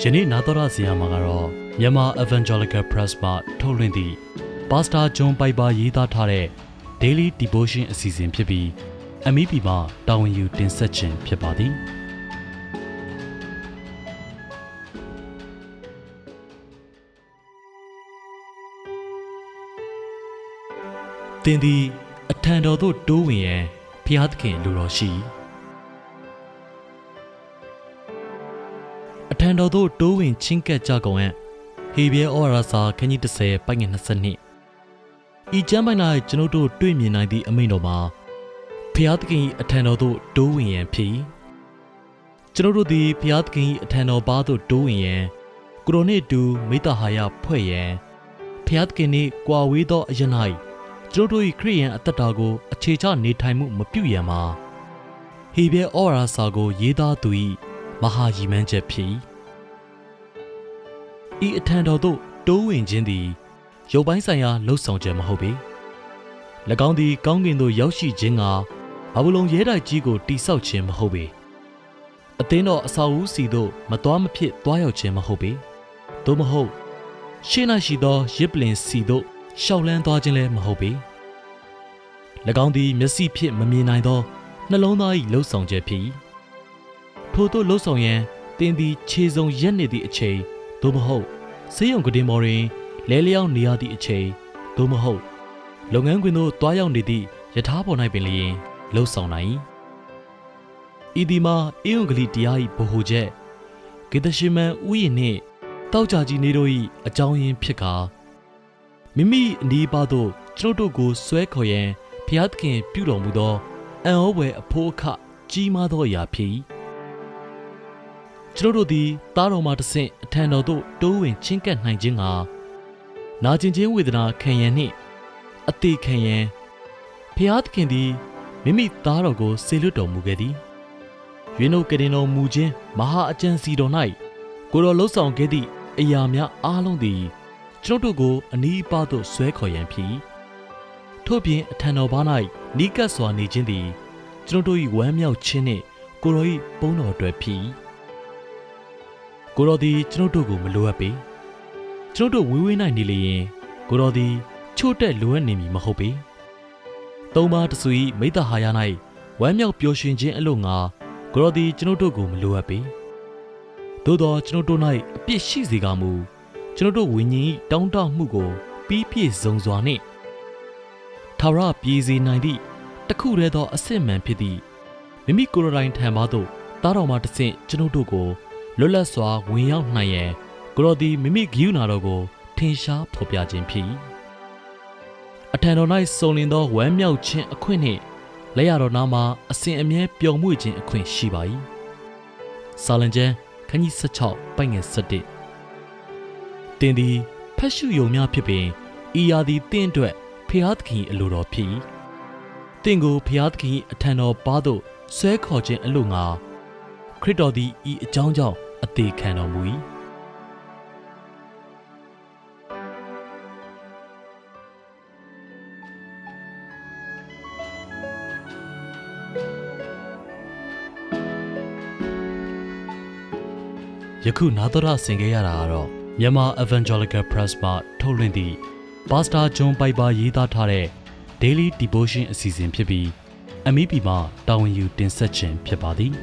ယနေ့နာတော်ရစီယာမှာကတော့မြန်မာ Evangelical Press မှထုတ်လွှင့်သည့် Pastor John Piper ရေးသားထားတဲ့ Daily Devotion အစီအစဉ်ဖြစ်ပြီး MEP မှတာဝန်ယူတင်ဆက်ခြင်းဖြစ်ပါသည်သင်သည်အထံတော်သို့တိုးဝင်ရန်ဖျားသခင်လိုတော်ရှိအထံတော်သို့တိုးဝင်ချင်းကပ်ကြကုန်အံ့ဟေဘရဲဩဝါဒစာခန်းကြီး30ပိုက်ငယ်22ဤကျမ်းပိုင်း၌ကျွန်ုပ်တို့တွေ့မြင်နိုင်သည့်အမိန့်တော်မှာဖျားသခင်၏အထံတော်သို့တိုးဝင်ရန်ဖြစ်ကျွန်ုပ်တို့သည်ဖျားသခင်၏အထံတော်ဘာသို့တိုးဝင်ရန်ကိုရိုနှင့်တူမိတ္တဟာယဖွဲ့ရန်ဖျားသခင်နှင့်ကွာဝေးသောအရ၌ကျွန်ုပ်တို့၏ခရိယန်အသက်တာကိုအခြေချနေထိုင်မှုမပြုရန်မှာဟေဘရဲဩဝါဒစာကိုရေးသားသူ၏မဟာရည်မှန်းချက်ဖြစ်ဤအထံတော်သို့တိုးဝင်ခြင်းသည်ရုပ်ပိုင်းဆိုင်ရာလှုပ်ဆောင်ချက်မဟုတ်ပေ၎င်းသည်ကောင်းကင်သို့ရောက်ရှိခြင်းကဘာဘူးလုံရဲတိုက်ကြီးကိုတိဆောက်ခြင်းမဟုတ်ပေအသင်းတော်အစာအုပ်စီသို့မသွားမဖြစ်သွားရောက်ခြင်းမဟုတ်ပေသို့မဟုတ်ရှေ့၌ရှိသောရစ်ပလင်စီသို့ရှောက်လန်းသွားခြင်းလည်းမဟုတ်ပေ၎င်းသည်မျက်စိဖြင့်မမြင်နိုင်သောနှလုံးသား၏လှုပ်ဆောင်ချက်ဖြစ်ထို့သို့လှုပ်ဆောင်ရန်သင်သည်ခြေစုံရက်နေသည့်အချိန်သို့မဟုတ်ဆေးရုံကတင်ပေါ်တွင်လဲလျောင်းနေရသည့်အချိန်သို့မဟုတ်လုပ်ငန်းခွင်သို့တွားရောက်နေသည့်ယထာပေါ်၌ပင်လျင်လှုပ်ဆောင်နိုင်ဤဒီမှာအေယုန်ဂလိတရား၏ဗဟိုချက်ဂေသရှိမန်ဥယျာဉ်နှင့်တောက်ကြကြီးနေတို့၏အကြောင်းရင်းဖြစ်ကာမိမိအနီးပါးသို့ကျွန်ုပ်တို့ကိုဆွဲခေါ်ရန်ဘုရားသခင်ပြုတော်မူသောအံ့ဩဖွယ်အဖို့အခကြီးမားသောအရာဖြစ်ကျွန်ုပ်တို့သည်သားတော်မှတဆင့်အထံတော်သို့တိုးဝင်ချင်းကပ်နိုင်ခြင်းကနာကျင်ခြင်းဝေဒနာခံရန်နှင့်အသေးခံရန်ဘုရားသခင်သည်မိမိသားတော်ကိုဆေလွတ်တော်မူခဲ့သည်ရွေးနှုတ်ကတင်တော်မူခြင်းမဟာအကျဉ်စီတော်၌ကိုယ်တော်လှုပ်ဆောင်ခဲ့သည့်အရာများအားလုံးသည်ကျွန်ုပ်တို့ကိုအနီးအပါးသို့ဆွဲခေါ်ရန်ဖြစ်ထို့ပြင်အထံတော်ဘား၌နီးကပ်စွာနေခြင်းသည်ကျွန်ုပ်တို့၏ဝမ်းမြောက်ခြင်းနှင့်ကိုယ်တော်၏ပုံတော်အတွက်ဖြစ်ကိုယ်တော်သည်ကျွန်ုပ်တို့ကိုမလိုအပ်ပေကျွန်ုပ်တို့ဝေးဝေး၌နေလျင်ကိုယ်တော်သည်ချို့တဲ့လိုအပ်နေမည်မဟုတ်ပေသုံးပါးတဆူ၏မိတ္တဟာယ၌ဝမ်းမြောက်ပျော်ရွှင်ခြင်းအလို့ငါကိုယ်တော်သည်ကျွန်ုပ်တို့ကိုမလိုအပ်ပေသို့သောကျွန်ုပ်တို့၌အပြစ်ရှိစေကမူကျွန်ုပ်တို့ဝိညာဉ်၏တောင်းတမှုကိုပြီးပြည့်စုံစွာနှင့်ထာဝရပြည်စေနိုင်သည့်တခုတည်းသောအစစ်မှန်ဖြစ်သည့်မိမိကိုယ်တိုင်ထံမှသို့သားတော်မှတဆင့်ကျွန်ုပ်တို့ကိုလွတ်လပ်စွာဝင်ရောက်နိုင်ရန်ကိုယ်တော်သည်မိမိဂရုဏာတော်ကိုထင်ရှားဖော်ပြခြင်းဖြစ်အထံတော်၌စုံလင်သောဝမ်းမြောက်ခြင်းအခွင့်နှင့်လက်ရတော်နာမှာအစဉ်အမြဲပျော်မွေ့ခြင်းအခွင့်ရှိပါ၏စာလံကျမ်းခန်းကြီး16ပိုက်ငယ်17တင်သည်ဖက်ရှုယုံများဖြစ်ပင်ဤရာသည်တင့်အတွက်ဖျားသခင်အလိုတော်ဖြစ်တင့်ကိုဖျားသခင်အထံတော်ပါသို့ဆွဲခေါ်ခြင်းအလို့ငါခရစ်တော်သည်ဤအကြောင်းကြောင့်အသေးခံတော်မူ၏ယခုနာတော်ရဆင်ခဲ့ရတာကတော့မြန်မာ Evangelical Press မှထုတ်လွှင့်သည့် Pastor John Piper ရေးသားထားတဲ့ Daily Devotion အစီအစဉ်ဖြစ်ပြီး MEP မှတာဝန်ယူတင်ဆက်ခြင်းဖြစ်ပါသည်